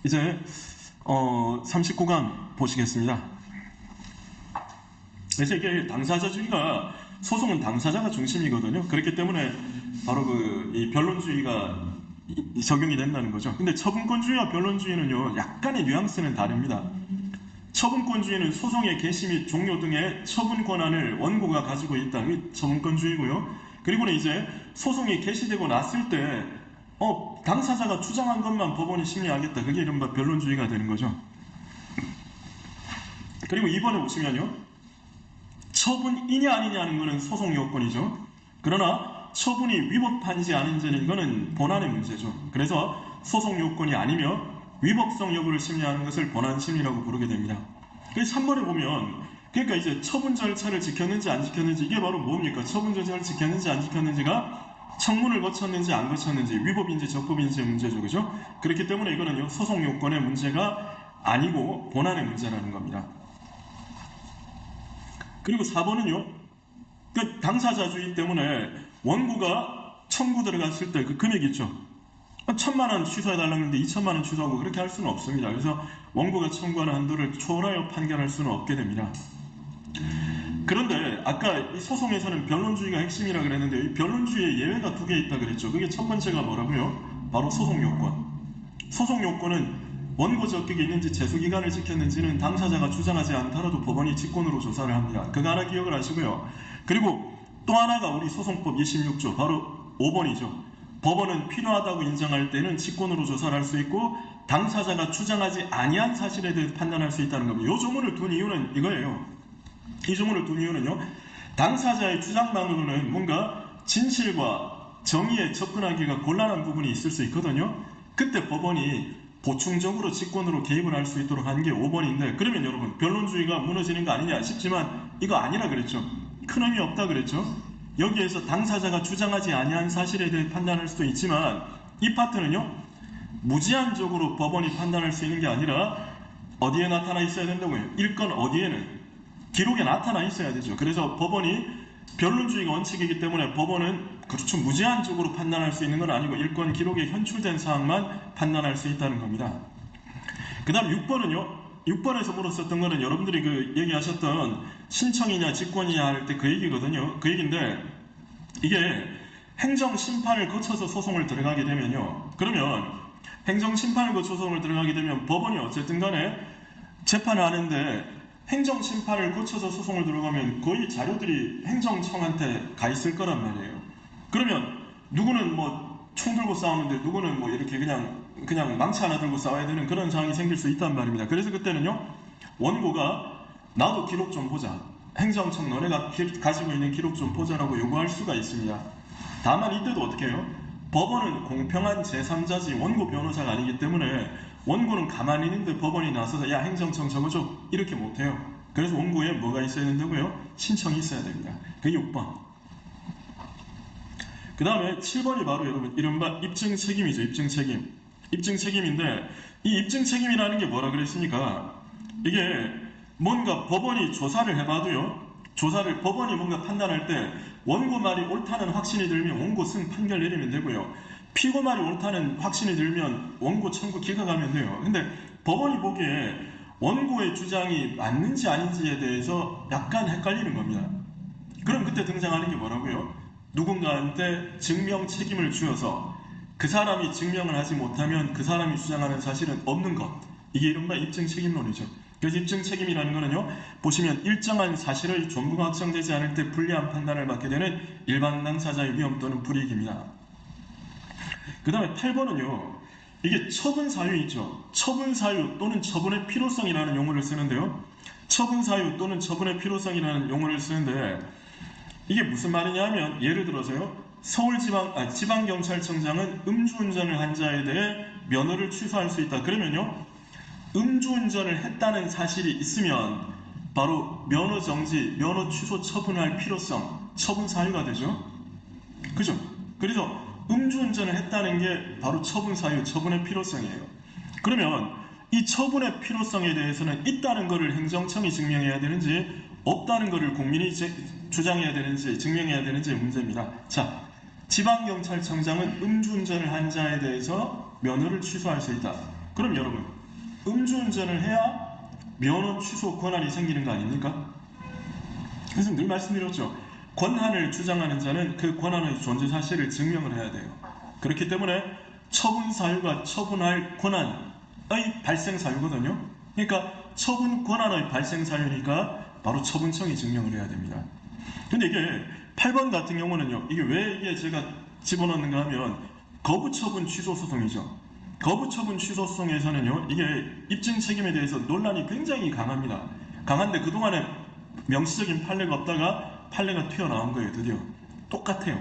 이제 39강 보시겠습니다. 그래서 이게 당사자주의가 소송은 당사자가 중심이거든요. 그렇기 때문에 바로 이 변론주의가 적용이 된다는 거죠. 근데 처분권주의와 변론주의는요, 약간의 뉘앙스는 다릅니다. 처분권주의는 소송의 개시 및 종료 등의 처분 권한을 원고가 가지고 있다. 이게 처분권주의고요. 그리고는 이제 소송이 개시되고 났을 때 당사자가 주장한 것만 법원이 심리하겠다. 그게 이른바 변론주의가 되는 거죠. 그리고 2번에 보시면요, 처분이냐 아니냐는 거는 소송 요건이죠. 그러나 처분이 위법한지 아닌지는 이거는 본안의 문제죠. 그래서 소송 요건이 아니며 위법성 여부를 심리하는 것을 본안 심리라고 부르게 됩니다. 그래서 3번에 보면, 그러니까 이제 처분 절차를 지켰는지 안 지켰는지, 이게 바로 뭡니까? 처분 절차를 지켰는지 안 지켰는지가 청문을 거쳤는지 안 거쳤는지, 위법인지 적법인지의 문제죠. 그죠? 그렇기 때문에 이거는요, 소송 요건의 문제가 아니고 본안의 문제라는 겁니다. 그리고 4번은요, 그 당사자주의 때문에 원고가 청구 들어갔을 때 그 금액 있죠. 1,000만 원 취소해달라고 했는데 2,000만 원 취소하고 그렇게 할 수는 없습니다. 그래서 원고가 청구하는 한도를 초월하여 판결할 수는 없게 됩니다. 그런데 아까 이 소송에서는 변론주의가 핵심이라 그랬는데, 이 변론주의에 예외가 2개 있다 그랬죠. 그게 첫 번째가 뭐라고요? 바로 소송 요건. 소송 요건은 원고 적격이 있는지 제소기간을 지켰는지는 당사자가 주장하지 않더라도 법원이 직권으로 조사를 합니다. 그거 하나 기억을 하시고요. 그리고 또 하나가 우리 소송법 26조 바로 5번이죠. 법원은 필요하다고 인정할 때는 직권으로 조사를 할 수 있고 당사자가 주장하지 아니한 사실에 대해 판단할 수 있다는 겁니다. 이 조문을 둔 이유는 이거예요. 이 조문을 둔 이유는요, 당사자의 주장만으로는 뭔가 진실과 정의에 접근하기가 곤란한 부분이 있을 수 있거든요. 그때 법원이 보충적으로 직권으로 개입을 할 수 있도록 한 게 5번인데, 그러면 여러분 변론주의가 무너지는 거 아니냐 싶지만 이거 아니라 그랬죠. 큰 의미 없다 그랬죠. 여기에서 당사자가 주장하지 아니한 사실에 대해 판단할 수도 있지만, 이 파트는요, 무제한적으로 법원이 판단할 수 있는 게 아니라 어디에 나타나 있어야 된다고요? 일건 어디에는 기록에 나타나 있어야 되죠. 그래서 법원이 변론주의가 원칙이기 때문에 법원은 그렇죠, 무제한적으로 판단할 수 있는 건 아니고 일권 기록에 현출된 사항만 판단할 수 있다는 겁니다. 그 다음 6번은요, 6번에서 물었었던 거는 여러분들이 그 얘기하셨던 신청이냐 직권이냐 할 때 그 얘기거든요. 그 얘기인데, 이게 행정심판을 거쳐서 소송을 들어가게 되면요, 그러면 행정심판을 거쳐서 소송을 들어가게 되면 법원이 어쨌든 간에 재판을 하는데, 행정심판을 거쳐서 소송을 들어가면 거의 자료들이 행정청한테 가 있을 거란 말이에요. 그러면 누구는 뭐 총 들고 싸우는데 누구는 뭐 이렇게 그냥 망치 하나 들고 싸워야 되는 그런 상황이 생길 수 있단 말입니다. 그래서 그때는요, 원고가 나도 기록 좀 보자, 행정청 너네가 가지고 있는 기록 좀 보자라고 요구할 수가 있습니다. 다만 이때도 어떻게 해요? 법원은 공평한 제3자지 원고 변호사가 아니기 때문에 원고는 가만히 있는데 법원이 나서서 야 행정청 저거 줘 이렇게 못해요. 그래서 원고에 뭐가 있어야 된다고요? 신청이 있어야 됩니다. 그게 6번. 그 다음에 7번이 바로 여러분 이른바 입증책임이죠. 입증책임. 입증책임인데, 이 입증책임이라는 게 뭐라 그랬습니까? 이게 뭔가 법원이 조사를 해봐도요, 법원이 뭔가 판단할 때 원고 말이 옳다는 확신이 들면 원고 승 판결 내리면 되고요, 피고 말이 옳다는 확신이 들면 원고 청구 기각하면 돼요. 근데 법원이 보기에 원고의 주장이 맞는지 아닌지에 대해서 약간 헷갈리는 겁니다. 그럼 그때 등장하는 게 뭐라고요? 누군가한테 증명 책임을 주어서 그 사람이 증명을 하지 못하면 그 사람이 주장하는 사실은 없는 것, 이게 이른바 입증책임론이죠. 그래서 입증책임이라는 거는요, 보시면 일정한 사실의 전부가 확정되지 않을 때 불리한 판단을 받게 되는 일반 당사자의 위험 또는 불이익입니다. 그 다음에 8번은요, 이게 처분사유 있죠. 처분사유 또는 처분의 필요성이라는 용어를 쓰는데요, 처분사유 또는 처분의 필요성이라는 용어를 쓰는데, 이게 무슨 말이냐면, 예를 들어서요, 지방경찰청장은 음주운전을 한 자에 대해 면허를 취소할 수 있다. 그러면요, 음주운전을 했다는 사실이 있으면 바로 면허 정지, 면허 취소 처분할 필요성, 처분 사유가 되죠. 그죠? 그래서 음주운전을 했다는 게 바로 처분 사유, 처분의 필요성이에요. 그러면 이 처분의 필요성에 대해서는 있다는 것을 행정청이 증명해야 되는지 없다는 것을 국민이 주장해야 되는지 증명해야 되는지의 문제입니다. 자, 지방경찰청장은 음주운전을 한 자에 대해서 면허를 취소할 수 있다. 그럼 여러분, 음주운전을 해야 면허 취소 권한이 생기는 거 아닙니까? 그래서 늘 말씀드렸죠. 권한을 주장하는 자는 그 권한의 존재 사실을 증명을 해야 돼요. 그렇기 때문에 처분 사유가 처분할 권한의 발생 사유거든요. 그러니까 처분 권한의 발생 사유니까 바로 처분청이 증명을 해야 됩니다. 근데 이게 8번 같은 경우는요. 이게 왜 이게 제가 집어넣는가 하면 거부처분 취소 소송이죠. 거부처분 취소 소송에서는요. 이게 입증 책임에 대해서 논란이 굉장히 강합니다. 강한데 그동안에 명시적인 판례가 없다가 판례가 튀어나온 거예요. 드디어. 똑같아요.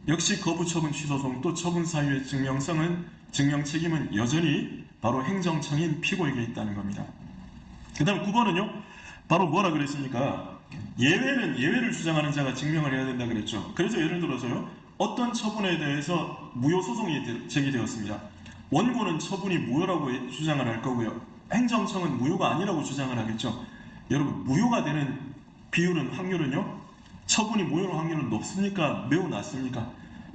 역시 거부처분 취소소송 처분 사유의 증명 책임은 여전히 바로 행정청인 피고에게 있다는 겁니다. 그 다음 9번은요. 바로 뭐라 그랬습니까? 예외를 주장하는 자가 증명을 해야 된다 그랬죠. 그래서 예를 들어서요. 어떤 처분에 대해서 무효소송이 제기되었습니다. 원고는 처분이 무효라고 주장을 할 거고요. 행정청은 무효가 아니라고 주장을 하겠죠. 여러분, 무효가 되는 비율은 확률은요. 처분이 무효의 확률은 높습니까? 매우 낮습니까?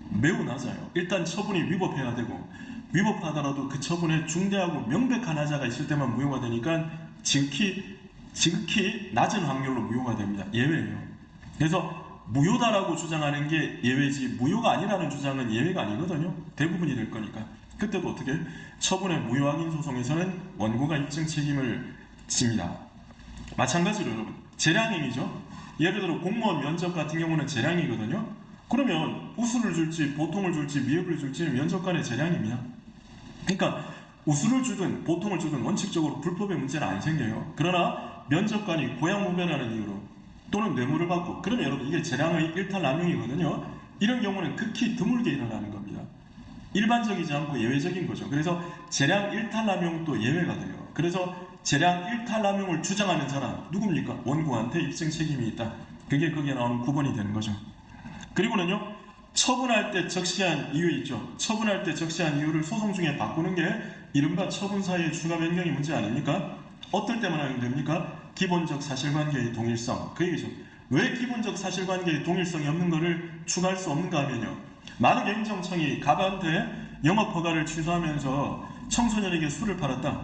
매우 낮아요. 일단 처분이 위법해야 되고 위법하더라도 그 처분에 중대하고 명백한 하자가 있을 때만 무효가 되니까 지극히 낮은 확률로 무효가 됩니다. 예외예요. 그래서 무효다라고 주장하는 게 예외지 무효가 아니라는 주장은 예외가 아니거든요. 대부분이 될 거니까. 그때도 어떻게 처분의 무효 확인 소송에서는 원고가 입증 책임을 집니다. 마찬가지로 여러분 재량행위죠. 예를 들어 공무원 면접 같은 경우는 재량이거든요. 그러면 우수를 줄지 보통을 줄지 미흡을 줄지는 면접관의 재량입니다. 그러니까 우수를 주든 보통을 주든 원칙적으로 불법의 문제는 안 생겨요. 그러나 면접관이 고양무변하는 이유로 또는 뇌물을 받고 그러면 여러분 이게 재량의 일탈남용이거든요. 이런 경우는 극히 드물게 일어나는 겁니다. 일반적이지 않고 예외적인 거죠. 그래서 재량 일탈남용도 예외가 돼요. 그래서 재량 일탈남용을 주장하는 사람 누굽니까? 원고한테 입증 책임이 있다. 그게 거기에 나오는 9번이 되는 거죠. 그리고는요. 처분할 때 적시한 이유 있죠. 처분할 때 적시한 이유를 소송 중에 바꾸는 게 이른바 처분 사유의 추가 변경이 문제 아닙니까? 어떨 때만 하면 됩니까? 기본적 사실관계의 동일성. 그 얘기죠. 왜 기본적 사실관계의 동일성이 없는 것을 추가할 수 없는가 하면요. 많은 행정청이 갑한테 영업허가를 취소하면서 청소년에게 술을 팔았다.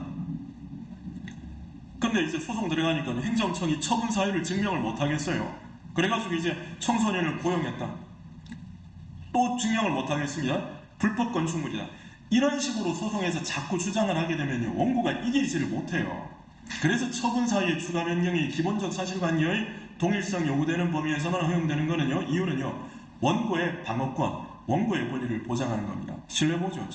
근데 이제 소송 들어가니까 행정청이 처분 사유를 증명을 못하겠어요. 그래가지고 이제 청소년을 고용했다. 또 증명을 못하겠습니다. 불법 건축물이다. 이런 식으로 소송에서 자꾸 주장을 하게 되면요. 원고가 이기지를 못해요. 그래서 처분 사유의 추가 변경이 기본적 사실관계의 동일성 요구되는 범위에서만 허용되는 거는요. 이유는요. 원고의 방어권, 원고의 권리를 보장하는 겁니다. 신뢰보죠.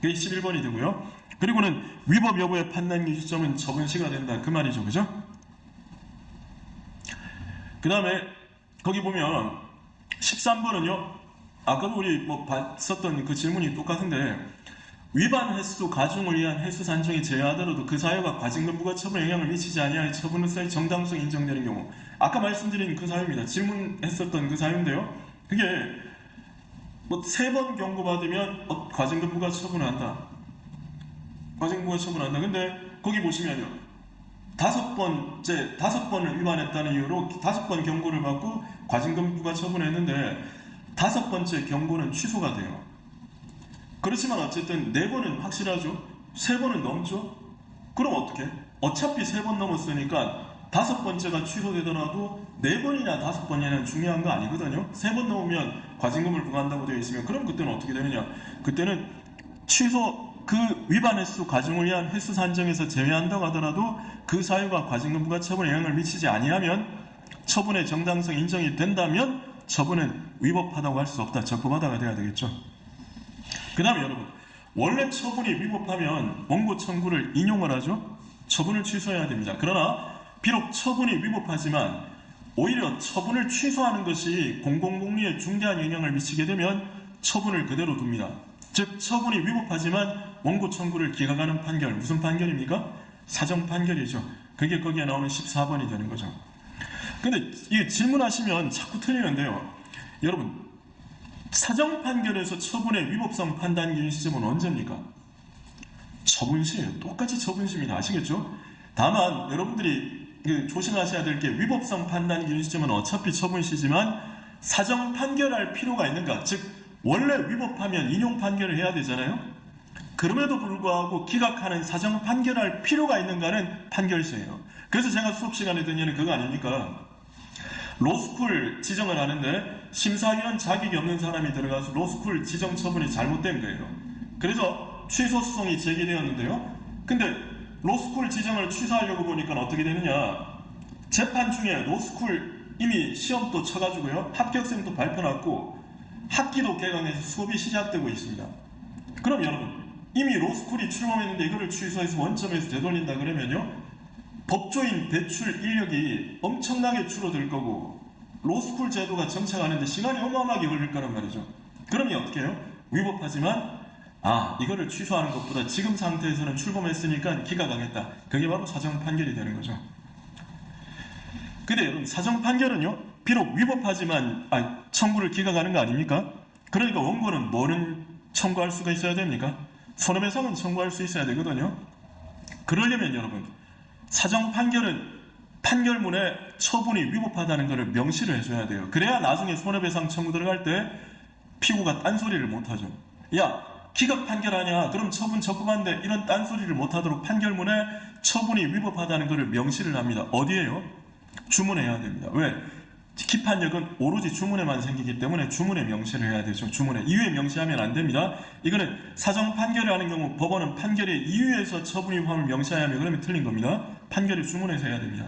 그게 11번이 되고요. 그리고는 위법 여부의 판단 기준점은 처분시가 된다. 그 말이죠. 그죠? 그 다음에 거기 보면 13번은요. 아까도 우리 봤었던 그 질문이 똑같은데 위반 횟수 가중을 위한 횟수 산정이 제외하더라도 그 사유가 과징금부가 처분에 영향을 미치지 아니하여 처분으로서의 정당성이 인정되는 경우 아까 말씀드린 그 사유입니다. 질문했었던 그 사유인데요. 그게 3번 경고받으면 과징금부가 처분한다. 과징금부가 처분한다. 근데 거기 보시면요. 5번을 위반했다는 이유로 5번 경고를 받고 과징금부가 처분했는데 5번째 경고는 취소가 돼요. 그렇지만 어쨌든 4번은 확실하죠. 3번은 넘죠. 그럼 어떻게? 어차피 3번 넘었으니까 5번째가 취소되더라도 4번이나 5번이나 중요한 거 아니거든요. 3번 넘으면 과징금을 부과한다고 되어 있으면 그럼 그때는 어떻게 되느냐? 그때는 그 위반 횟수 가중을 위한 횟수 산정에서 제외한다고 하더라도 그 사유가 과징금 부과 처분에 영향을 미치지 아니하면 처분의 정당성 인정이 된다면 처분은 위법하다고 할 수 없다. 적법하다가 돼야 되겠죠. 그 다음에 여러분 원래 처분이 위법하면 원고 청구를 인용을 하죠. 처분을 취소해야 됩니다. 그러나 비록 처분이 위법하지만 오히려 처분을 취소하는 것이 공공복리에 중대한 영향을 미치게 되면 처분을 그대로 둡니다. 즉 처분이 위법하지만 원고 청구를 기각하는 판결. 무슨 판결입니까? 사정 판결이죠. 그게 거기에 나오는 14번이 되는 거죠. 근데 이게 질문하시면 자꾸 틀리는데요. 여러분 사정 판결에서 처분의 위법성 판단 기준 시점은 언제입니까? 처분시예요. 똑같이 처분시입니다. 아시겠죠? 다만 여러분들이 조심하셔야 될 게 위법성 판단 기준 시점은 어차피 처분시지만 사정 판결할 필요가 있는가? 즉 원래 위법하면 인용 판결을 해야 되잖아요. 그럼에도 불구하고 기각하는 사정 판결할 필요가 있는가는 판결시예요. 그래서 제가 수업 시간에 든 예는 그거 아닙니까? 로스쿨 지정을 하는데 심사위원 자격이 없는 사람이 들어가서 로스쿨 지정 처분이 잘못된 거예요. 그래서 취소 소송이 제기되었는데요. 근데 로스쿨 지정을 취소하려고 보니까 어떻게 되느냐? 재판 중에 로스쿨 이미 시험도 쳐가지고요. 합격생도 발표났고 학기도 개강해서 수업이 시작되고 있습니다. 그럼 여러분 이미 로스쿨이 출범했는데 이거를 취소해서 원점에서 되돌린다 그러면요. 법조인 대출 인력이 엄청나게 줄어들 거고 로스쿨 제도가 정착하는데 시간이 어마어마하게 걸릴 거란 말이죠. 그러니 어떻게 해요? 위법하지만 이거를 취소하는 것보다 지금 상태에서는 출범했으니까 기각하겠다. 그게 바로 사정 판결이 되는 거죠. 근데 여러분 사정 판결은요 비록 위법하지만 청구를 기각하는 거 아닙니까? 그러니까 원고는 뭐는 청구할 수가 있어야 됩니까? 손해배상은 청구할 수 있어야 되거든요. 그러려면 여러분 사정 판결은 판결문에 처분이 위법하다는 것을 명시를 해줘야 돼요. 그래야 나중에 손해배상 청구 들어갈 때 피고가 딴소리를 못하죠. 야 기각 판결하냐 그럼 처분 적법한데 이런 딴소리를 못하도록 판결문에 처분이 위법하다는 것을 명시를 합니다. 어디에요? 주문해야 됩니다. 왜? 기판력은 오로지 주문에만 생기기 때문에 주문에 명시를 해야 되죠. 주문에. 이유에 명시하면 안 됩니다. 이거는 사정 판결을 하는 경우 법원은 판결의 이유에서 처분 위법함을 명시해야 하면 그러면 틀린 겁니다. 판결을 주문해서 해야 됩니다.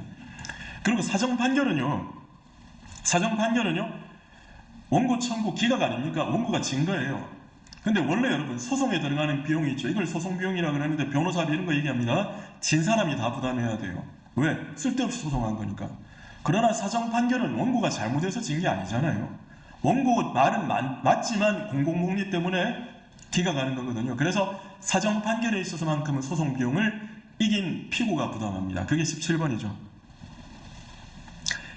그리고 사정 판결은요. 원고 청구 기각 아닙니까? 원고가 진 거예요. 근데 원래 여러분 소송에 들어가는 비용이 있죠. 이걸 소송 비용이라고 그러는데 변호사비 이런 거 얘기합니다. 진 사람이 다 부담해야 돼요. 왜? 쓸데없이 소송한 거니까. 그러나 사정 판결은 원고가 잘못해서 진 게 아니잖아요. 원고 말은 맞지만 공공복리 때문에 기각하는 거거든요. 그래서 사정 판결에 있어서만큼은 소송 비용을 이긴 피고가 부담합니다. 그게 17번이죠.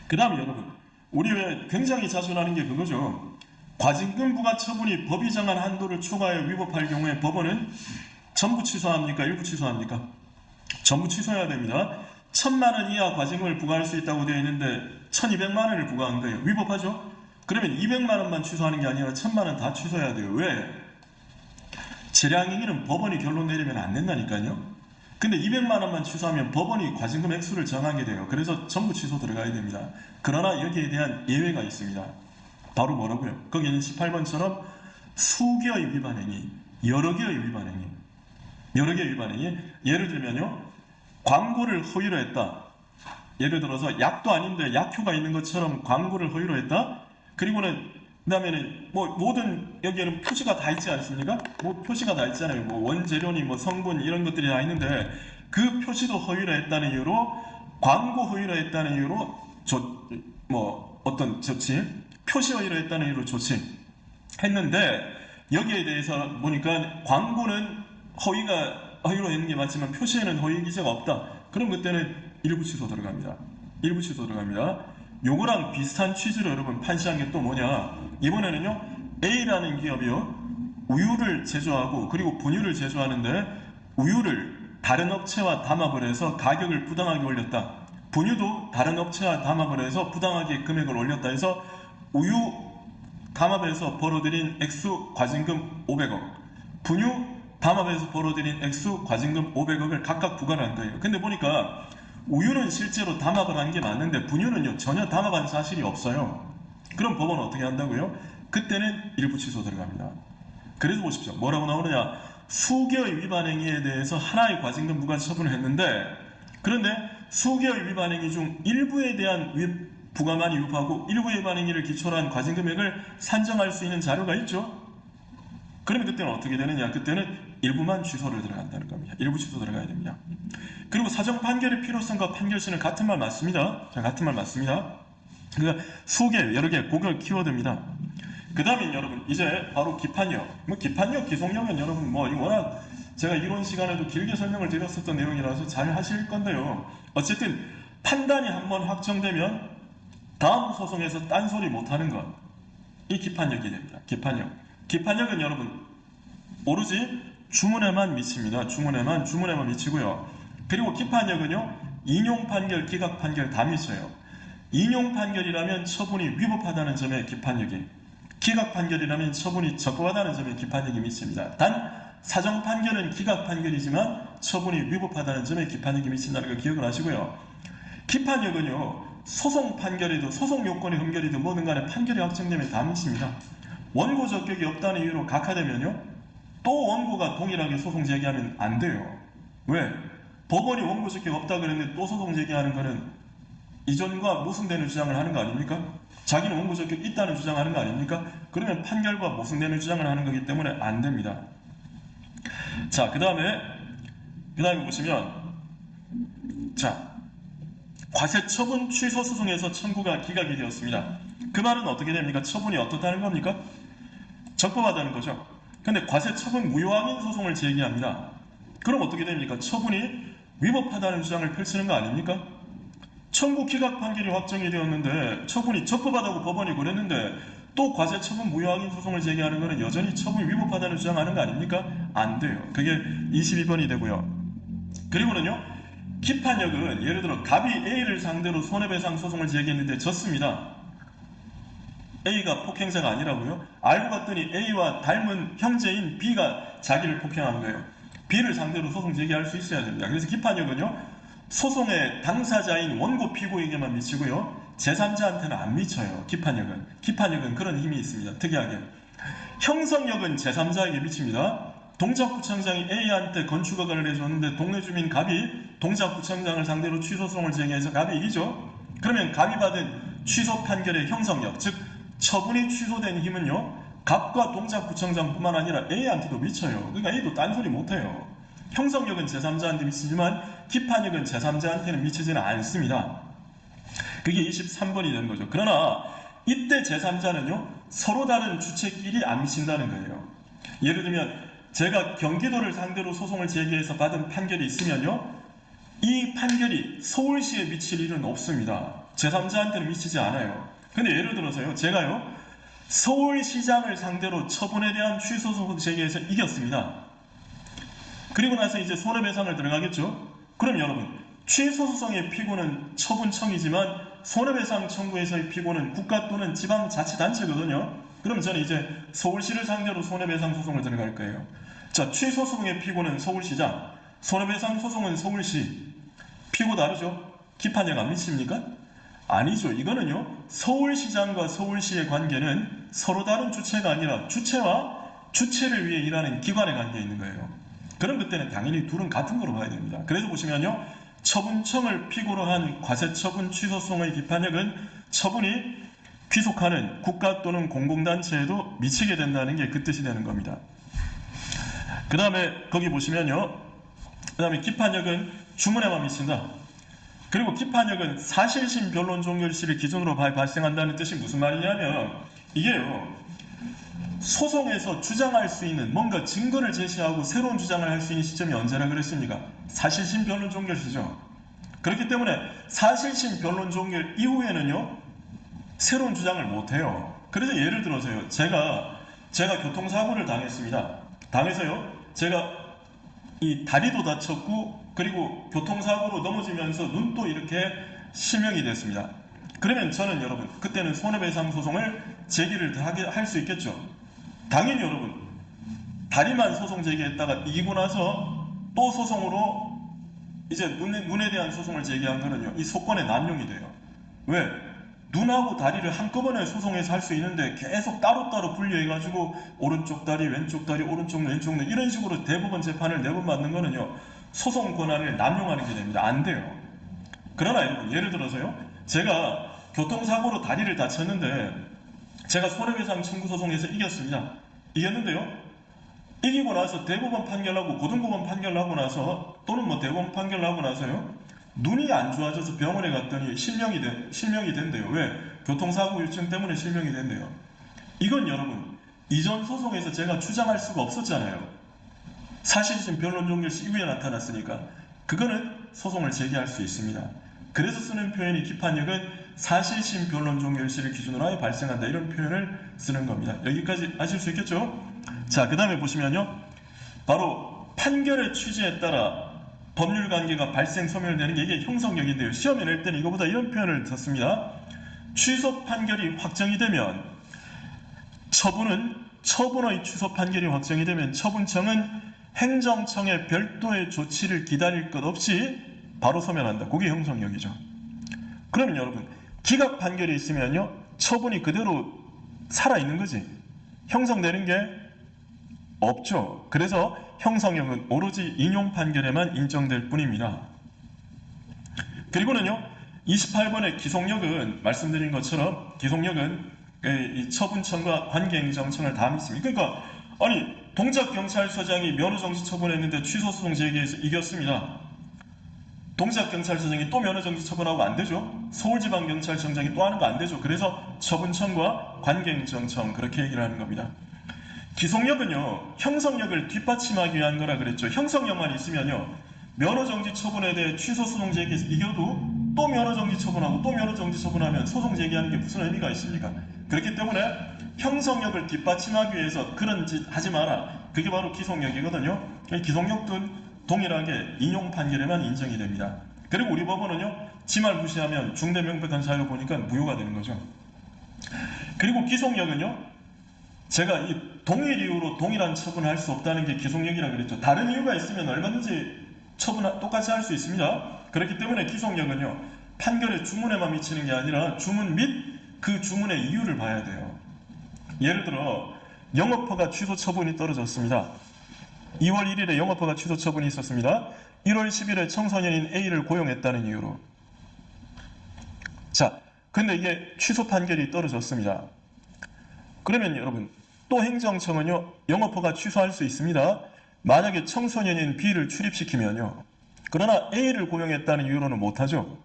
그 다음에 여러분 우리 왜 굉장히 자주 나는 게 그거죠. 과징금 부과 처분이 법이 정한 한도를 초과해 위법할 경우에 법원은 전부 취소합니까? 일부 취소합니까? 전부 취소해야 됩니다. 1,000만 원 이하 과징금을 부과할 수 있다고 되어 있는데 1,200만 원을 부과한 거예요. 위법하죠? 그러면 200만 원만 취소하는 게 아니라 1,000만 원 다 취소해야 돼요. 왜? 재량행위는 법원이 결론 내리면 안 된다니까요. 근데 200만 원만 취소하면 법원이 과징금 액수를 정하게 돼요. 그래서 전부 취소 들어가야 됩니다. 그러나 여기에 대한 예외가 있습니다. 바로 뭐라고요? 거기는 18번처럼 수개의 위반행위, 여러 개의 위반행위. 예를 들면요. 광고를 허위로 했다. 예를 들어서 약도 아닌데 약효가 있는 것처럼 광고를 허위로 했다. 그리고는 그다음에는 모든 여기에는 표시가 다 있지 않습니까? 표시가 다 있잖아요. 원재료니 성분 이런 것들이 다 있는데 그 표시도 허위로 했다는 이유로 광고 허위로 했다는 이유로 어떤 조치 표시 허위로 했다는 이유로 조치했는데 여기에 대해서 보니까 광고는 허위로 했는 게 맞지만 표시에는 허위 기재가 없다. 그럼 그때는 일부 취소 들어갑니다. 요거랑 비슷한 취지로 여러분 판시한 게 또 뭐냐? 이번에는요 A라는 기업이요 우유를 제조하고 그리고 분유를 제조하는데 우유를 다른 업체와 담합을 해서 가격을 부당하게 올렸다. 분유도 다른 업체와 담합을 해서 부당하게 금액을 올렸다 해서 우유 담합에서 벌어들인 액수 과징금 500억, 분유 담합에서 벌어들인 액수 과징금 500억을 각각 부과를 한 거예요. 근데 보니까 우유는 실제로 담합을 한 게 맞는데 분유는요 전혀 담합한 사실이 없어요. 그럼 법원은 어떻게 한다고요? 그때는 일부 취소 들어갑니다. 그래서 보십시오. 뭐라고 나오느냐? 수개의 위반 행위에 대해서 하나의 과징금 부과 처분을 했는데 그런데 수개의 위반 행위 중 일부에 대한 부과만 위법하고 일부의 위반 행위를 기초로 한 과징금액을 산정할 수 있는 자료가 있죠. 그러면 그때는 어떻게 되느냐? 그때는 일부만 취소를 들어간다는 겁니다. 일부 취소 들어가야 됩니다. 그리고 사정 판결의 필요성과 판결시는 같은 말 맞습니다. 같은 말 맞습니다. 그러니까 수개, 여러 개, 그걸 키워드입니다. 그 다음에 여러분 이제 바로 기판력. 기판력, 기속력은 여러분 워낙 제가 이론 시간에도 길게 설명을 드렸었던 내용이라서 잘 하실 건데요. 어쨌든 판단이 한번 확정되면 다음 소송에서 딴소리 못하는 것. 이 기판력이 됩니다. 기판력은 여러분 오로지 주문에만 미칩니다. 주문에만 미치고요. 그리고 기판력은요 인용 판결, 기각 판결 다 미쳐요. 인용 판결이라면 처분이 위법하다는 점에 기판력이, 기각 판결이라면 처분이 적법하다는 점에 기판력이 미칩니다. 단 사정 판결은 기각 판결이지만 처분이 위법하다는 점에 기판력이 미친다는 걸 기억을 하시고요. 기판력은요, 소송 판결에도 소송 요건의 흠결이든 뭐든 간에 판결이 확정되면 다 미칩니다. 원고 적격이 없다는 이유로 각하되면요, 또 원고가 동일하게 소송 제기하면 안 돼요. 왜? 법원이 원고 적격 없다 그랬는데 또 소송 제기하는 거는 이전과 모순되는 주장을 하는 거 아닙니까? 자기는 원고 적격 있다는 주장하는 거 아닙니까? 그러면 판결과 모순되는 주장을 하는 거기 때문에 안 됩니다. 자, 그 다음에 보시면, 자, 과세처분 취소 소송에서 청구가 기각이 되었습니다. 그 말은 어떻게 됩니까? 처분이 어떻다는 겁니까? 적법하다는 거죠. 근데 과세처분 무효확인 소송을 제기합니다. 그럼 어떻게 됩니까? 처분이 위법하다는 주장을 펼치는 거 아닙니까? 청구 기각 판결이 확정이 되었는데 처분이 적법하다고 법원이 그랬는데 또 과세처분 무효확인 소송을 제기하는 것은 여전히 처분이 위법하다는 주장하는 거 아닙니까? 안 돼요. 그게 22번이 되고요. 그리고는요, 기판력은 예를 들어 갑이 A를 상대로 손해배상 소송을 제기했는데 졌습니다. A가 폭행자가 아니라고요? 알고 봤더니 A와 닮은 형제인 B가 자기를 폭행한 거예요. B를 상대로 소송 제기할 수 있어야 됩니다. 그래서 기판력은요, 소송의 당사자인 원고 피고에게만 미치고요, 제3자한테는 안 미쳐요. 기판력은 그런 힘이 있습니다. 특이하게. 형성력은 제3자에게 미칩니다. 동작구청장이 A한테 건축허가를 내줬는데 동네 주민 갑이 동작구청장을 상대로 취소소송을 제기해서 갑이 이기죠. 그러면 갑이 받은 취소 판결의 형성력, 즉 처분이 취소된 힘은요, 갑과 동작구청장뿐만 아니라 A한테도 미쳐요. 그러니까 A도 딴소리 못해요. 형성력은 제3자한테 미치지만 기판력은 제3자한테는 미치지는 않습니다. 그게 23번이 되는 거죠. 그러나 이때 제3자는요, 서로 다른 주체끼리 안 미친다는 거예요. 예를 들면 제가 경기도를 상대로 소송을 제기해서 받은 판결이 있으면요, 이 판결이 서울시에 미칠 일은 없습니다. 제3자한테는 미치지 않아요. 근데 예를 들어서요, 제가요, 서울시장을 상대로 처분에 대한 취소소송 제기해서 이겼습니다. 그리고 나서 이제 손해배상을 들어가겠죠. 그럼 여러분, 취소소송의 피고는 처분청이지만 손해배상 청구에서의 피고는 국가 또는 지방자치단체거든요. 그럼 저는 이제 서울시를 상대로 손해배상 소송을 들어갈 거예요. 자, 취소소송의 피고는 서울시장, 손해배상 소송은 서울시. 피고 다르죠? 기판력 안 미칩니까? 아니죠. 이거는요, 서울시장과 서울시의 관계는 서로 다른 주체가 아니라 주체와 주체를 위해 일하는 기관의 관계에 있는 거예요. 그럼 그때는 당연히 둘은 같은 거로 봐야 됩니다. 그래서 보시면요, 처분청을 피고로 한 과세처분 취소소송의 기판력은 처분이 귀속하는 국가 또는 공공단체에도 미치게 된다는 게 그 뜻이 되는 겁니다. 그 다음에 거기 보시면요, 그 다음에 기판력은 주문에만 미친다. 그리고 기판력은 사실심 변론 종결시를 기준으로 발생한다는 뜻이 무슨 말이냐면, 이게요, 소송에서 주장할 수 있는 뭔가 증거를 제시하고 새로운 주장을 할 수 있는 시점이 언제라 그랬습니까? 사실심 변론 종결시죠. 그렇기 때문에 사실심 변론 종결 이후에는요, 새로운 주장을 못해요. 그래서 예를 들어서요, 제가 교통사고를 당했습니다. 당해서요, 제가 이 다리도 다쳤고 그리고 교통사고로 넘어지면서 눈도 이렇게 실명이 됐습니다. 그러면 저는 여러분, 그때는 손해배상 소송을 제기를 할 수 있겠죠. 당연히 여러분, 다리만 소송 제기했다가 이기고 나서 또 소송으로 이제 눈에 대한 소송을 제기한 거는요, 이 소권의 남용이 돼요. 왜? 눈하고 다리를 한꺼번에 소송해서 할 수 있는데 계속 따로따로 분류해가지고 오른쪽 다리, 왼쪽 다리, 오른쪽, 왼쪽 눈 이런 식으로 대법원 재판을 4번 받는 거는요, 소송 권한을 남용하는 게 됩니다. 안 돼요. 그러나 여러분, 예를 들어서요, 제가 교통사고로 다리를 다쳤는데 제가 손해배상 청구 소송에서 이겼습니다. 이겼는데요, 이기고 나서 대법원 판결하고 고등법원 판결하고 나서 또는 뭐 대법원 판결하고 나서요, 눈이 안 좋아져서 병원에 갔더니 실명이 된대요. 왜? 교통사고 일증 때문에 실명이 된대요. 이건 여러분, 이전 소송에서 제가 주장할 수가 없었잖아요. 사실심 변론 종결시 이후에 나타났으니까 그거는 소송을 제기할 수 있습니다. 그래서 쓰는 표현이 기판력은 사실심 변론 종결시를 기준으로 하여 발생한다, 이런 표현을 쓰는 겁니다. 여기까지 아실 수 있겠죠? 자, 그 다음에 보시면요, 바로 판결의 취지에 따라 법률 관계가 발생 소멸되는 게 이게 형성력인데요, 시험에 낼 때는 이거보다 이런 표현을 썼습니다. 취소 판결이 확정이 되면 처분의 취소 판결이 확정이 되면 처분청은 행정청의 별도의 조치를 기다릴 것 없이 바로 소멸한다. 그게 형성력이죠. 그러면 여러분, 기각 판결이 있으면요, 처분이 그대로 살아있는 거지. 형성되는 게 없죠. 그래서 형성력은 오로지 인용 판결에만 인정될 뿐입니다. 그리고는요, 28번의 기속력은 말씀드린 것처럼 기속력은 이 처분청과 관계행정청을 다 믿습니다. 그러니까 아니 동작경찰서장이 면허정지 처분했는데 취소소송 제기해서 이겼습니다. 동작경찰서장이 또 면허정지 처분하고 안 되죠. 서울지방경찰청장이 또 하는 거 안 되죠. 그래서 처분청과 관계행정청 그렇게 얘기를 하는 겁니다. 기속력은요, 형성력을 뒷받침하기 위한 거라 그랬죠. 형성력만 있으면요, 면허정지 처분에 대해 취소소송 제기해서 이겨도 또 면허정지 처분하고 또 면허정지 처분하면 소송 제기하는 게 무슨 의미가 있습니까? 그렇기 때문에 형성력을 뒷받침하기 위해서 그런 짓 하지 마라. 그게 바로 기속력이거든요. 기속력도 동일하게 인용 판결에만 인정이 됩니다. 그리고 우리 법원은요, 지말 무시하면 중대 명백한 사유로 보니까 무효가 되는 거죠. 그리고 기속력은요, 제가 이 동일 이유로 동일한 처분을 할 수 없다는 게 기속력이라고 그랬죠. 다른 이유가 있으면 얼마든지 처분 똑같이 할 수 있습니다. 그렇기 때문에 기속력은요, 판결의 주문에만 미치는 게 아니라 주문 및 그 주문의 이유를 봐야 돼요. 예를 들어 영업허가 취소 처분이 떨어졌습니다. 2월 1일에 영업허가 취소 처분이 있었습니다. 1월 10일에 청소년인 A를 고용했다는 이유로. 자, 근데 이게 취소 판결이 떨어졌습니다. 그러면 여러분, 또 행정청은요, 영업허가 취소할 수 있습니다. 만약에 청소년인 B를 출입시키면요. 그러나 A를 고용했다는 이유로는 못하죠.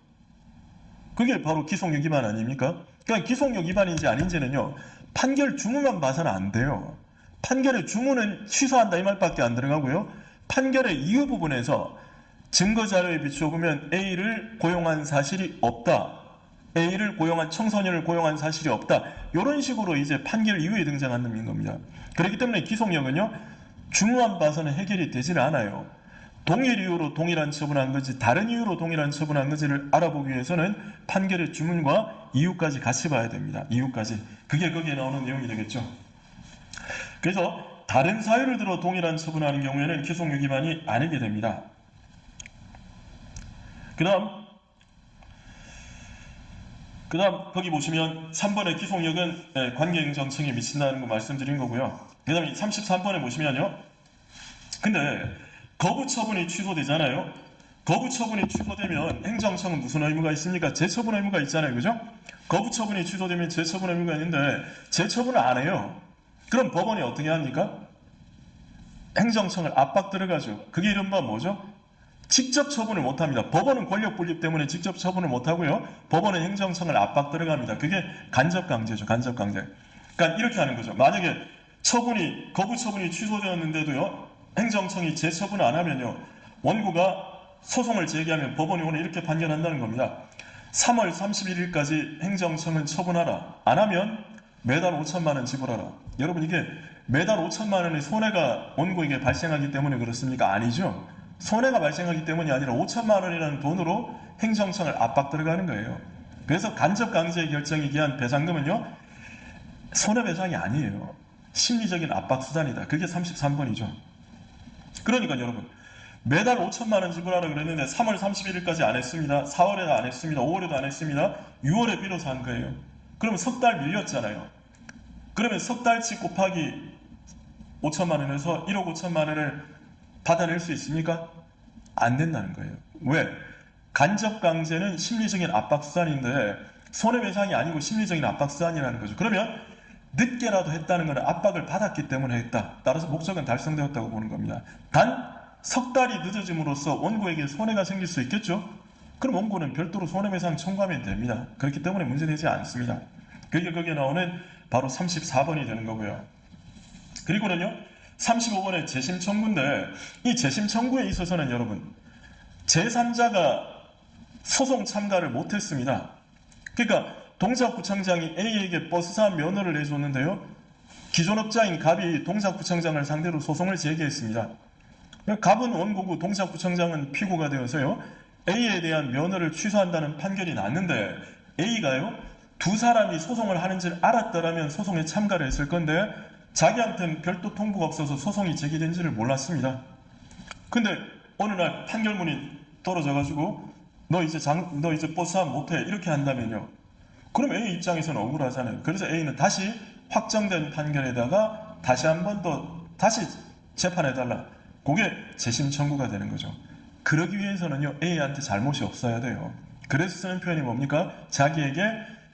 그게 바로 기속력 위반 아닙니까? 그러니까 기속력 위반인지 아닌지는요, 판결 주문만 봐서는 안 돼요. 판결의 주문은 취소한다 이 말밖에 안 들어가고요. 판결의 이유 부분에서 증거자료에 비추어 보면 A를 고용한 사실이 없다. A를 고용한 청소년을 고용한 사실이 없다. 이런 식으로 이제 판결 이후에 등장하는 겁니다. 그렇기 때문에 기속력은요, 주문만 봐서는 해결이 되질 않아요. 동일 이유로 동일한 처분한 건지 다른 이유로 동일한 처분한 건지를 알아보기 위해서는 판결의 주문과 이유까지 같이 봐야 됩니다. 이유까지. 그게 거기에 나오는 내용이 되겠죠. 그래서 다른 사유를 들어 동일한 처분하는 경우에는 기속력 위반이 아니게 됩니다. 그 다음 거기 보시면 3번의 기속력은 관계행정청에 미친다는 거 말씀드린 거고요. 그 다음에 33번에 보시면요. 근데 거부 처분이 취소되잖아요. 거부 처분이 취소되면 행정청은 무슨 의무가 있습니까? 재처분 의무가 있잖아요. 그죠? 거부 처분이 취소되면 재처분 의무가 있는데 재처분을 안 해요. 그럼 법원이 어떻게 합니까? 행정청을 압박 들어가죠. 그게 이른바 뭐죠? 직접 처분을 못합니다. 법원은 권력 분립 때문에 직접 처분을 못하고요. 법원은 행정청을 압박 들어갑니다. 그게 간접강제죠. 간접강제. 그러니까 이렇게 하는 거죠. 만약에 거부 처분이 취소되었는데도요, 행정청이 재처분을 안 하면요, 원고가 소송을 제기하면 법원이 오늘 이렇게 판결한다는 겁니다. 3월 31일까지 행정청은 처분하라. 안 하면 매달 5천만 원 지불하라. 여러분, 이게 매달 5천만 원의 손해가 원고에게 발생하기 때문에 그렇습니까? 아니죠. 손해가 발생하기 때문이 아니라 5천만 원이라는 돈으로 행정청을 압박 들어가는 거예요. 그래서 간접강제 결정에 기한 배상금은요, 손해배상이 아니에요. 심리적인 압박 수단이다. 그게 33번이죠. 그러니까 여러분, 매달 5천만 원 지불하라고 그랬는데 3월 31일까지 안 했습니다. 4월에도 안 했습니다. 5월에도 안 했습니다. 6월에 비로소 한 거예요. 그러면 석 달 밀렸잖아요. 그러면 석 달치 곱하기 5천만 원에서 1억 5천만 원을 받아낼 수 있습니까? 안 된다는 거예요. 왜? 간접강제는 심리적인 압박수단인데 손해배상이 아니고 심리적인 압박수단이라는 거죠. 그러면 늦게라도 했다는 것은 압박을 받았기 때문에 했다. 따라서 목적은 달성되었다고 보는 겁니다. 단 석 달이 늦어짐으로써 원고에게 손해가 생길 수 있겠죠? 그럼 원고는 별도로 손해배상 청구하면 됩니다. 그렇기 때문에 문제되지 않습니다. 그게 거기에 나오는 바로 34번이 되는 거고요. 그리고는요, 35번의 재심 청구인데 이 재심 청구에 있어서는 여러분, 제3자가 소송 참가를 못했습니다. 그러니까 동작구청장이 A에게 버스사 면허를 내줬는데요, 기존 업자인 갑이 동작구청장을 상대로 소송을 제기했습니다. 갑은 원고고 동작구청장은 피고가 되어서요, A에 대한 면허를 취소한다는 판결이 났는데 A가요, 두 사람이 소송을 하는지를 알았더라면 소송에 참가를 했을 건데 자기한테는 별도 통보가 없어서 소송이 제기된지를 몰랐습니다. 근데 어느 날 판결문이 떨어져가지고 너 이제 버스업 못해 이렇게 한다면요. 그럼 A 입장에서는 억울하잖아요. 그래서 A는 다시 확정된 판결에다가 다시 한 번 더 다시 재판해달라. 그게 재심 청구가 되는 거죠. 그러기 위해서는요, A한테 잘못이 없어야 돼요. 그래서 쓰는 표현이 뭡니까? 자기에게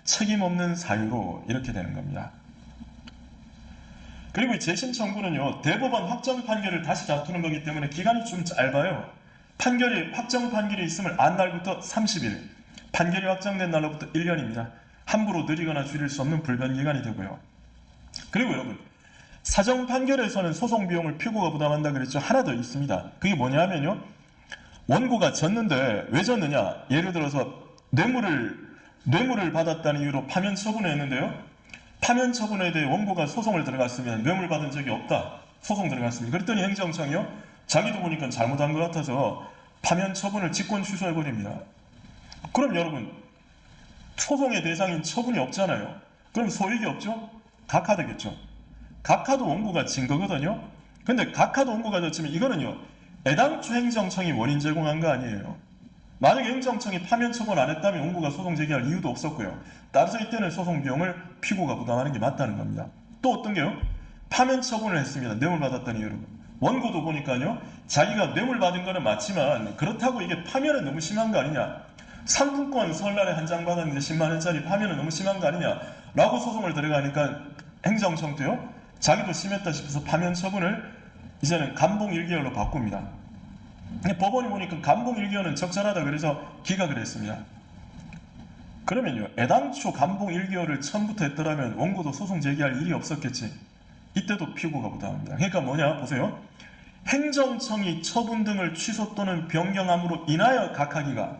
책임 없는 사유로 이렇게 되는 겁니다. 그리고 이 재심 청구는요, 대법원 확정 판결을 다시 다투는 거기 때문에 기간이 좀 짧아요. 확정 판결이 있음을 안 날부터 30일, 판결이 확정된 날로부터 1년입니다. 함부로 느리거나 줄일 수 없는 불변 기간이 되고요. 그리고 여러분, 사정 판결에서는 소송 비용을 피고가 부담한다 그랬죠. 하나 더 있습니다. 그게 뭐냐면요, 원고가 졌는데 왜 졌느냐? 예를 들어서 뇌물을 받았다는 이유로 파면 처분했는데요. 파면 처분에 대해 원고가 소송을 들어갔으면 뇌물 받은 적이 없다. 소송 들어갔습니다. 그랬더니 행정청이요, 자기도 보니까 잘못한 것 같아서 파면 처분을 직권 취소해버립니다. 그럼 여러분, 소송의 대상인 처분이 없잖아요. 그럼 소익이 없죠? 각하되겠죠. 각하도 원고가 진 거거든요. 근데 각하도 원고가 졌지만 이거는요, 애당초 행정청이 원인 제공한 거 아니에요. 만약에 행정청이 파면 처분 안 했다면 원고가 소송 제기할 이유도 없었고요. 따라서 이때는 소송 비용을 피고가 부담하는 게 맞다는 겁니다. 또 어떤 게요? 파면 처분을 했습니다. 뇌물 받았다는 이유로. 원고도 보니까요, 자기가 뇌물 받은 거는 맞지만 그렇다고 이게 파면은 너무 심한 거 아니냐, 상품권 설날에 한 장 받았는데 10만 원짜리 파면은 너무 심한 거 아니냐 라고 소송을 들어가니까 행정청도요, 자기도 심했다 싶어서 파면 처분을 이제는 감봉 1개월로 바꿉니다. 법원이 보니까 감봉 1개월은 적절하다 그래서 기각을 했습니다. 그러면요, 애당초 감봉 1개월을 처음부터 했더라면 원고도 소송 제기할 일이 없었겠지. 이때도 피고가 부담합니다. 그러니까 뭐냐 보세요. 행정청이 처분 등을 취소 또는 변경함으로 인하여 각하기가,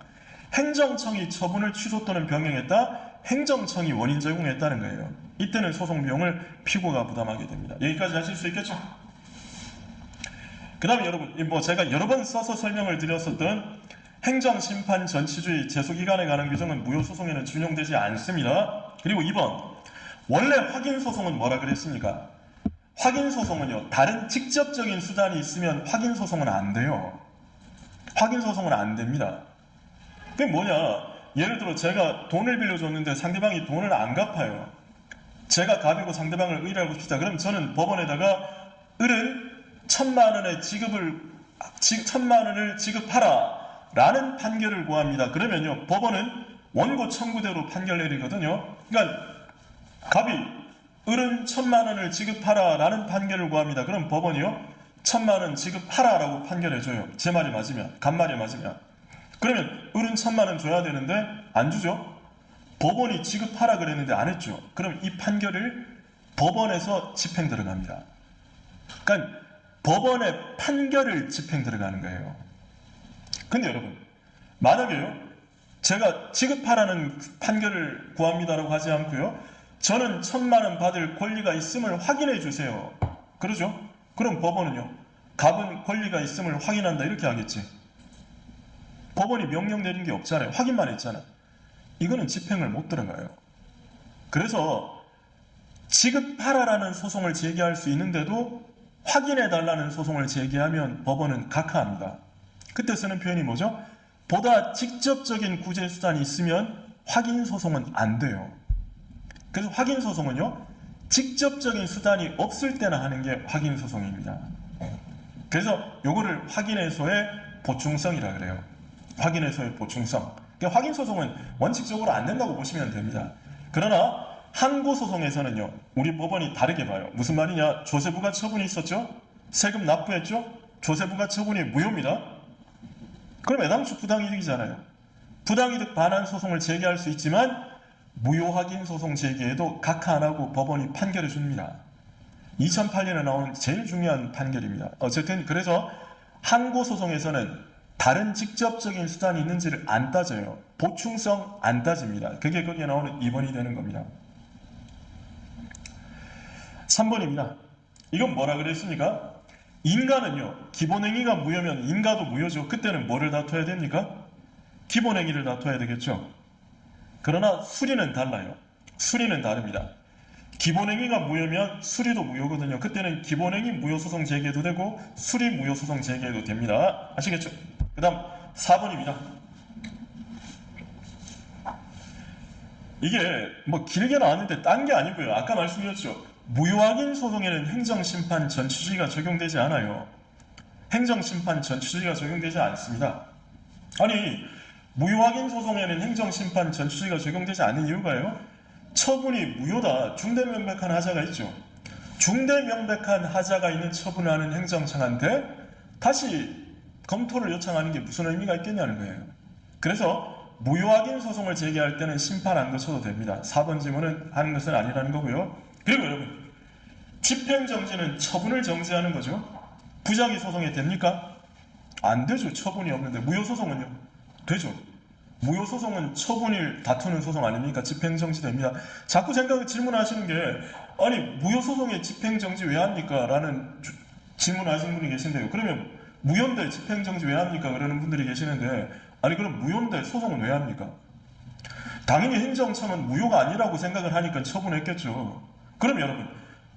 행정청이 처분을 취소 또는 변경했다, 행정청이 원인 제공했다는 거예요. 이때는 소송 비용을 피고가 부담하게 됩니다. 여기까지 하실 수 있겠죠? 그 다음에 여러분, 제가 여러 번 써서 설명을 드렸었던 행정심판 전치주의 제소기간에 관한 규정은 무효소송에는 준용되지 않습니다. 그리고 2번, 원래 확인소송은 뭐라 그랬습니까? 확인소송은요, 다른 직접적인 수단이 있으면 확인소송은 안 돼요. 확인소송은 안 됩니다. 그게 뭐냐, 예를 들어 제가 돈을 빌려줬는데 상대방이 돈을 안 갚아요. 제가 갚이고 상대방을 의뢰하고 싶다. 그럼 저는 법원에다가 을은 1,000만 원을 지급하라 라는 판결을 구합니다. 그러면요, 법원은 원고 청구대로 판결 내리거든요. 그러니까 을은 1,000만 원을 지급하라 라는 판결을 구합니다. 그럼 법원이요, 1,000만 원 지급하라 라고 판결해줘요. 제 말이 맞으면, 간말이 맞으면. 그러면 을은 1,000만 원 줘야 되는데 안 주죠? 법원이 지급하라 그랬는데 안 했죠. 그럼 이 판결을 법원에서 집행 들어갑니다. 그러니까 법원의 판결을 집행 들어가는 거예요. 근데 여러분, 만약에요, 제가 지급하라는 판결을 구합니다라고 하지 않고요, 저는 1,000만 원 받을 권리가 있음을 확인해 주세요. 그러죠? 그럼 법원은요, 갚은 권리가 있음을 확인한다 이렇게 하겠지. 법원이 명령 내린 게 없잖아요. 확인만 했잖아. 이거는 집행을 못 들어가요. 그래서 지급하라라는 소송을 제기할 수 있는데도 확인해달라는 소송을 제기하면 법원은 각하합니다. 그때 쓰는 표현이 뭐죠? 보다 직접적인 구제수단이 있으면 확인소송은 안 돼요. 그래서 확인소송은요, 직접적인 수단이 없을 때나 하는 게 확인소송입니다. 그래서 요거를 확인해소의 보충성이라 그래요. 확인해소의 보충성. 그러니까 확인소송은 원칙적으로 안 된다고 보시면 됩니다. 그러나 항고소송에서는요, 우리 법원이 다르게 봐요. 무슨 말이냐? 조세부가 처분이 있었죠? 세금 납부했죠? 조세부가 처분이 무효입니다. 그럼 애당초 부당이득이잖아요. 부당이득 반환 소송을 제기할 수 있지만 무효 확인 소송 제기에도 각하 안 하고 법원이 판결해 줍니다. 2008년에 나온 제일 중요한 판결입니다. 어쨌든 그래서 항고소송에서는 다른 직접적인 수단이 있는지를 안 따져요. 보충성 안 따집니다. 그게 거기에 나오는 2번이 되는 겁니다. 3번입니다. 이건 뭐라 그랬습니까? 인가는요, 기본행위가 무효면 인가도 무효죠. 그때는 뭐를 다퉈야 됩니까? 기본행위를 다퉈야 되겠죠. 그러나 수리는 달라요. 수리는 다릅니다. 기본행위가 무효면 수리도 무효거든요. 그때는 기본행위 무효소송 제기해도 되고 수리 무효소송 제기해도 됩니다. 아시겠죠? 그 다음 4번입니다. 이게 뭐 길게 나왔는데 딴 게 아니고요. 아까 말씀드렸죠. 무효확인 소송에는 행정심판 전치주의가 적용되지 않아요. 행정심판 전치주의가 적용되지 않습니다. 아니, 무효확인 소송에는 행정심판 전치주의가 적용되지 않는 이유가요. 처분이 무효다. 중대명백한 하자가 있죠. 중대명백한 하자가 있는 처분을 하는 행정청한테 다시 검토를 요청하는 게 무슨 의미가 있겠냐는 거예요. 그래서 무효확인 소송을 제기할 때는 심판 안 거쳐도 됩니다. 4번 지문은 하는 것은 아니라는 거고요. 그리고 여러분, 집행정지는 처분을 정지하는 거죠. 부작위 소송이 됩니까? 안 되죠. 처분이 없는데. 무효소송은요? 되죠. 무효소송은 처분을 다투는 소송 아닙니까? 집행정지 됩니다. 자꾸 질문하시는 게 아니 무효소송에 집행정지 왜 합니까? 라는 질문하시는 분이 계신데요. 그러면 무효인데 집행정지 왜 합니까? 그러는 분들이 계시는데 아니 그럼 무효인데 소송은 왜 합니까? 당연히 행정청은 무효가 아니라고 생각을 하니까 처분했겠죠. 그럼 여러분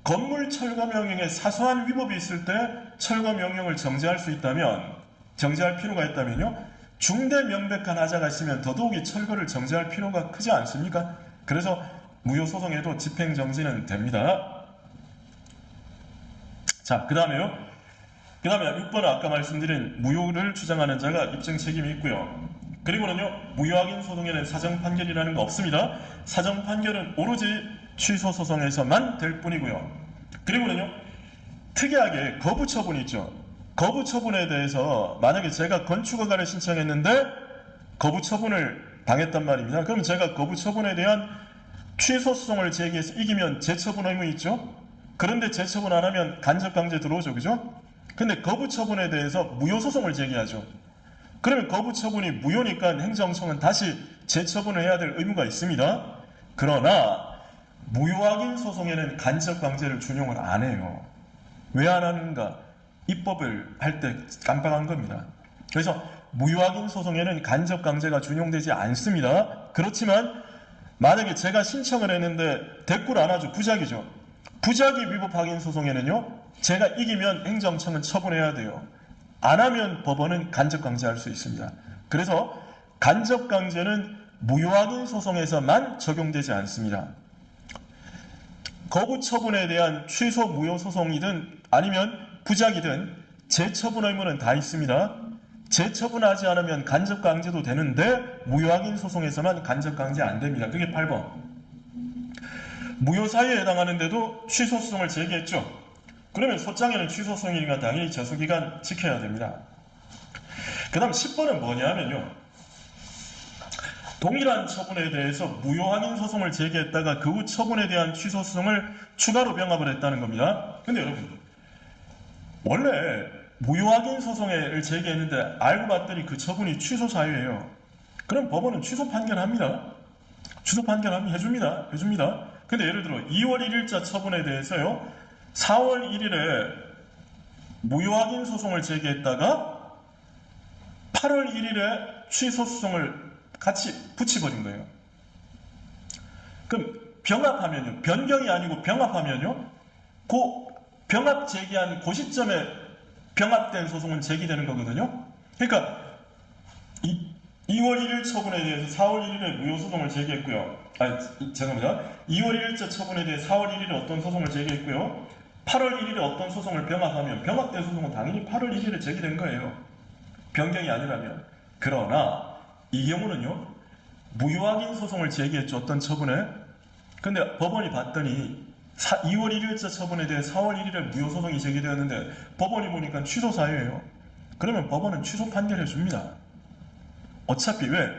건물 철거 명령에 사소한 위법이 있을 때 철거 명령을 정지할 수 있다면 정지할 필요가 있다면요. 중대 명백한 하자가 있으면 더더욱이 철거를 정지할 필요가 크지 않습니까? 그래서 무효소송에도 집행정지는 됩니다. 자, 그 다음에 6번은 아까 말씀드린 무효를 주장하는 자가 입증 책임이 있고요. 그리고는요, 무효확인 소송에는 사정판결이라는 거 없습니다. 사정판결은 오로지 취소소송에서만 될 뿐이고요. 그리고는요, 특이하게 거부처분이 있죠. 거부처분에 대해서 만약에 제가 건축허가를 신청했는데 거부처분을 당했단 말입니다. 그럼 제가 거부처분에 대한 취소소송을 제기해서 이기면 재처분 의무 있죠. 그런데 재처분 안 하면 간접강제 들어오죠. 그죠? 근데 거부처분에 대해서 무효소송을 제기하죠. 그러면 거부처분이 무효니까 행정청은 다시 재처분을 해야 될 의무가 있습니다. 그러나 무효확인 소송에는 간접강제를 준용을 안 해요. 왜 안 하는가? 입법을 할 때 깜빡한 겁니다. 그래서 무효확인 소송에는 간접강제가 준용되지 않습니다. 그렇지만 만약에 제가 신청을 했는데 대꾸를 안 하죠. 부작위죠. 부작위 위법 확인 소송에는요. 제가 이기면 행정청은 처분해야 돼요. 안 하면 법원은 간접강제할 수 있습니다. 그래서 간접강제는 무효확인 소송에서만 적용되지 않습니다. 거부처분에 대한 취소 무효 소송이든 아니면 부작이든 재처분 의무는 다 있습니다. 재처분하지 않으면 간접강제도 되는데 무효확인 소송에서만 간접강제 안 됩니다. 그게 8번. 무효사유에 해당하는데도 취소소송을 제기했죠. 그러면 소장에는 취소소송이니까 당연히 저소기간 지켜야 됩니다. 그 다음 10번은 뭐냐면요. 동일한 처분에 대해서 무효확인 소송을 제기했다가 그 후 처분에 대한 취소소송을 추가로 병합을 했다는 겁니다. 근데 여러분 원래 무효확인 소송을 제기했는데 알고 봤더니 그 처분이 취소 사유예요. 그럼 법원은 취소 판결합니다. 취소 판결합니다. 해줍니다. 근데 예를 들어 2월 1일자 처분에 대해서요. 4월 1일에 무효확인 소송을 제기했다가 8월 1일에 취소 소송을 같이 붙여버린 거예요. 그럼 병합하면요. 변경이 아니고 병합하면요. 병합 제기한 그 시점에 병합된 소송은 제기되는 거거든요. 그러니까 2월 1일 처분에 대해서 4월 1일에 무효소송을 제기했고요. 죄송합니다. 2월 1일자 처분에 대해 4월 1일에 어떤 소송을 제기했고요. 8월 1일에 어떤 소송을 병합하면 병합된 소송은 당연히 8월 1일에 제기된 거예요. 변경이 아니라면. 그러나 이 경우는요. 무효확인 소송을 제기했죠. 어떤 처분에. 근데 법원이 봤더니 2월 1일자 처분에 대해 4월 1일에 무효소송이 제기되었는데 법원이 보니까 취소 사유예요. 그러면 법원은 취소 판결해 줍니다. 어차피 왜?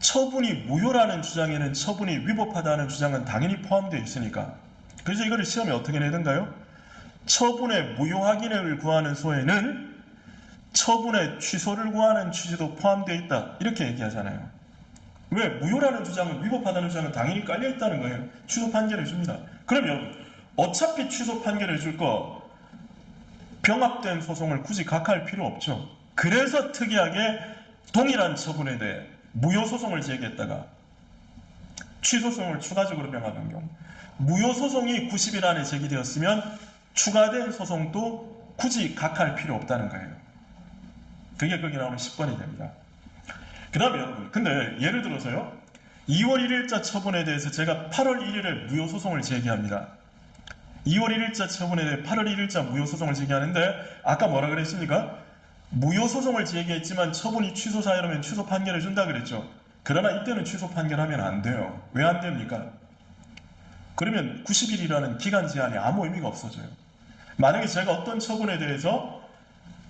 처분이 무효라는 주장에는 처분이 위법하다는 주장은 당연히 포함되어 있으니까. 그래서 이거를 시험에 어떻게 내던가요? 처분의 무효 확인을 구하는 소에는 처분의 취소를 구하는 취지도 포함되어 있다. 이렇게 얘기하잖아요. 왜? 무효라는 주장은 위법하다는 주장은 당연히 깔려 있다는 거예요. 취소 판결해 줍니다. 그러면 어차피 취소 판결해 줄 거 병합된 소송을 굳이 각할 필요 없죠. 그래서 특이하게 동일한 처분에 대해 무효 소송을 제기했다가 취소소송을 추가적으로 명하는 경우, 무효소송이 90일 안에 제기되었으면 추가된 소송도 굳이 각할 필요 없다는 거예요. 그게 거기 나오는 10번이 됩니다. 그 다음에 여러분, 근데 예를 들어서요, 2월 1일자 처분에 대해서 제가 8월 1일에 무효소송을 제기합니다. 2월 1일자 처분에 대해 8월 1일자 무효소송을 제기하는데 아까 뭐라 그랬습니까? 무효소송을 제기했지만 처분이 취소 사유라면 취소 판결을 준다 그랬죠. 그러나 이때는 취소 판결하면 안 돼요. 왜 안 됩니까? 그러면 90일이라는 기간 제한이 아무 의미가 없어져요. 만약에 제가 어떤 처분에 대해서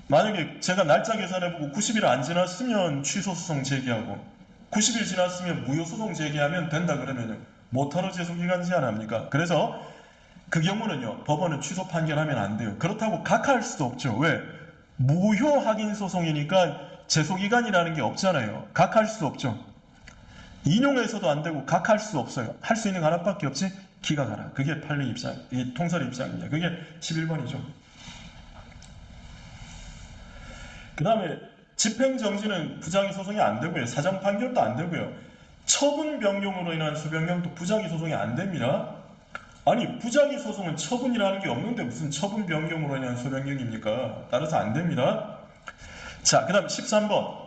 만약에 제가 날짜 계산해보고 90일 안 지났으면 취소소송 제기하고 90일 지났으면 무효소송 제기하면 된다 그러면요. 못하러 제소기간 제한합니까? 그래서 그 경우는요. 법원은 취소 판결하면 안 돼요. 그렇다고 각하할 수도 없죠. 왜? 무효 확인 소송이니까 제소기간이라는 게 없잖아요. 각할 수 없죠. 인용해서도 안 되고 각할 수 없어요. 할 수 있는 거 하나밖에 없지. 기각하라. 그게 판례 입장, 이 통설의 입장입니다. 그게 11번이죠. 그 다음에 집행정지는 부작위 소송이 안 되고요. 사정 판결도 안 되고요. 처분 변경으로 인한 소변경도 부작위 소송이 안 됩니다. 아니 부작위 소송은 처분이라는 게 없는데 무슨 처분 변경으로 인한 소변경입니까? 따라서 안 됩니다. 자, 그 다음 13번.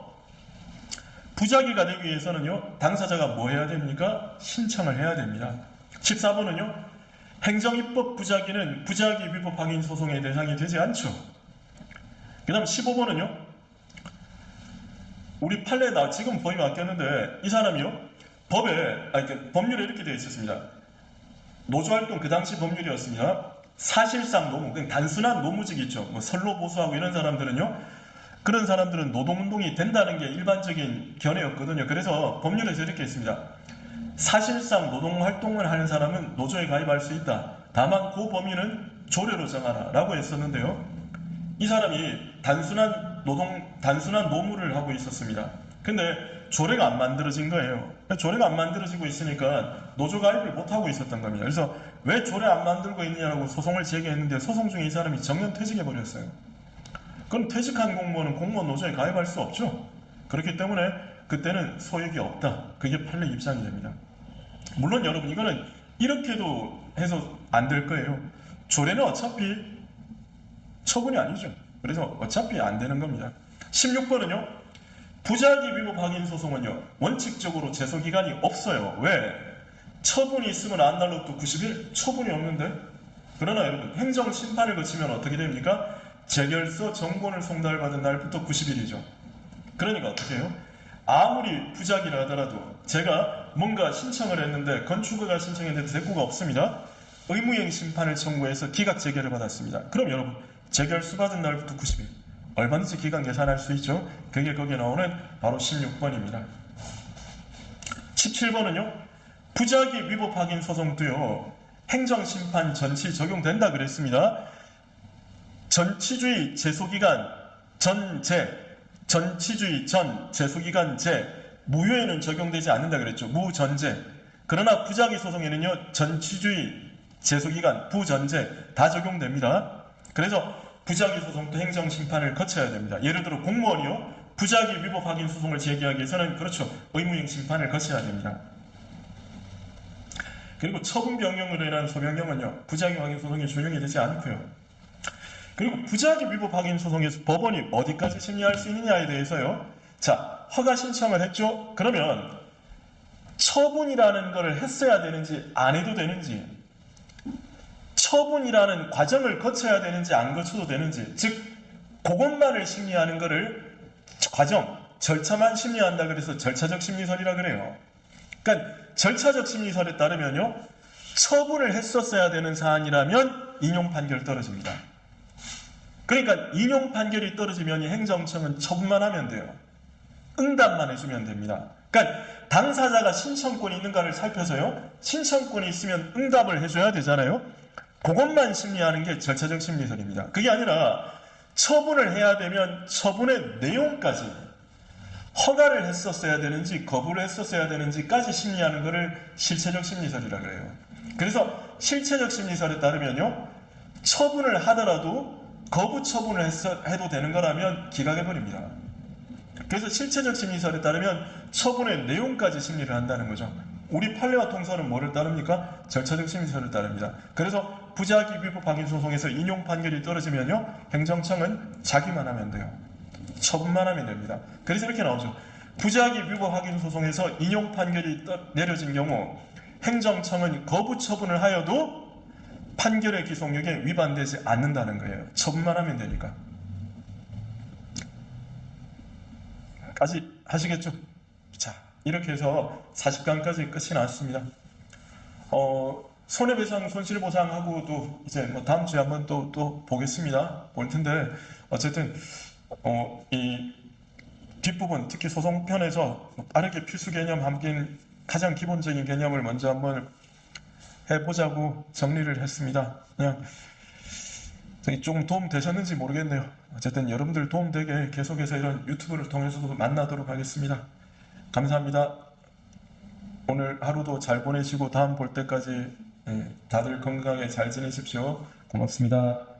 부작위가 되기 위해서는요. 당사자가 뭐 해야 됩니까? 신청을 해야 됩니다. 14번은요. 행정입법 부작위는 부작위 위법 확인 소송의 대상이 되지 않죠. 그 다음 15번은요. 우리 판례에 지금 법이 바뀌었는데 이 사람이요. 법률에 이렇게 되어 있었습니다. 노조활동 그 당시 법률이었습니다. 사실상 노무, 그냥 단순한 노무직 있죠. 뭐 선로 보수하고 이런 사람들은요. 그런 사람들은 노동운동이 된다는 게 일반적인 견해였거든요. 그래서 법률에서 이렇게 했습니다. 사실상 노동활동을 하는 사람은 노조에 가입할 수 있다. 다만 그 범위는 조례로 정하라 라고 했었는데요. 이 사람이 단순한 노무를 하고 있었습니다. 근데 조례가 안 만들어진 거예요. 조례가 안 만들어지고 있으니까 노조 가입을 못하고 있었던 겁니다. 그래서 왜 조례 안 만들고 있느냐고 소송을 제기했는데 소송 중에 이 사람이 정년 퇴직해버렸어요. 그럼 퇴직한 공무원은 공무원 노조에 가입할 수 없죠. 그렇기 때문에 그때는 소액이 없다. 그게 판례 입장이 됩니다. 물론 여러분 이거는 이렇게도 해서 안 될 거예요. 조례는 어차피 처분이 아니죠. 그래서 어차피 안 되는 겁니다. 16번은요. 부작위 위법 확인 소송은요. 원칙적으로 제소기간이 없어요. 왜? 처분이 있으면 안 날로도 90일? 처분이 없는데? 그러나 여러분 행정심판을 거치면 어떻게 됩니까? 재결서 정본을 송달받은 날부터 90일이죠. 그러니까 어떻게 해요? 아무리 부작위라 하더라도 제가 뭔가 신청을 했는데 건축허가 신청했는데 대꾸가 없습니다. 의무이행 심판을 청구해서 기각 재결을 받았습니다. 그럼 여러분 재결수 받은 날부터 90일 얼마든지 기간 계산할 수 있죠. 그게 거기에 나오는 바로 16번입니다. 17번은요. 부작위 위법 확인 소송도요. 행정심판 전치 적용된다 그랬습니다. 전치주의 제소기간 전치주의 전 제소기간 무효에는 적용되지 않는다 그랬죠. 무전제. 그러나 부작위 소송에는요. 전치주의 제소기간 부전제 다 적용됩니다. 그래서 부작위 소송도 행정심판을 거쳐야 됩니다. 예를 들어 공무원이요. 부작위 위법 확인 소송을 제기하기 위해서는 그렇죠. 의무이행 심판을 거쳐야 됩니다. 그리고 처분 변경으로 인한 소변경은요. 부작위 확인 소송에 적용이 되지 않고요. 그리고 부작위 위법 확인 소송에서 법원이 어디까지 심리할 수 있느냐에 대해서요. 자, 허가 신청을 했죠. 그러면 처분이라는 것을 했어야 되는지 안 해도 되는지 처분이라는 과정을 거쳐야 되는지 안 거쳐도 되는지 즉 그것만을 심리하는 것을 과정, 절차만 심리한다 그래서 절차적 심리설이라 그래요. 그러니까 절차적 심리설에 따르면요. 처분을 했었어야 되는 사안이라면 인용 판결 떨어집니다. 그러니까 인용 판결이 떨어지면 행정청은 처분만 하면 돼요. 응답만 해주면 됩니다. 그러니까 당사자가 신청권이 있는가를 살펴서요. 신청권이 있으면 응답을 해줘야 되잖아요. 그것만 심리하는 게 절차적 심리설입니다. 그게 아니라 처분을 해야 되면 처분의 내용까지 허가를 했었어야 되는지 거부를 했었어야 되는지까지 심리하는 것을 실체적 심리설이라 그래요. 그래서 실체적 심리설에 따르면요. 처분을 하더라도 거부 처분을 해도 되는 거라면 기각해버립니다. 그래서 실체적 심리설에 따르면 처분의 내용까지 심리를 한다는 거죠. 우리 판례와 통설은 뭐를 따릅니까? 절차적 심의서를 따릅니다. 그래서 부작위 위법 확인 소송에서 인용 판결이 떨어지면요, 행정청은 자기만 하면 돼요. 처분만 하면 됩니다. 그래서 이렇게 나오죠. 부작위 위법 확인 소송에서 인용 판결이 내려진 경우 행정청은 거부 처분을 하여도 판결의 기속력에 위반되지 않는다는 거예요. 처분만 하면 되니까. 까지 하시겠죠? 자, 이렇게 해서 40강까지 끝이 났습니다. 손해배상 손실보상하고도 이제 뭐 다음 주에 한번 또 보겠습니다. 볼 텐데, 어쨌든 이 뒷부분, 특히 소송편에서 빠르게 필수 개념 함긴 가장 기본적인 개념을 먼저 한번 해보자고 정리를 했습니다. 그냥 좀 도움 되셨는지 모르겠네요. 어쨌든 여러분들 도움되게 계속해서 이런 유튜브를 통해서도 만나도록 하겠습니다. 감사합니다. 오늘 하루도 잘 보내시고 다음 볼 때까지 다들 건강하게 잘 지내십시오. 고맙습니다.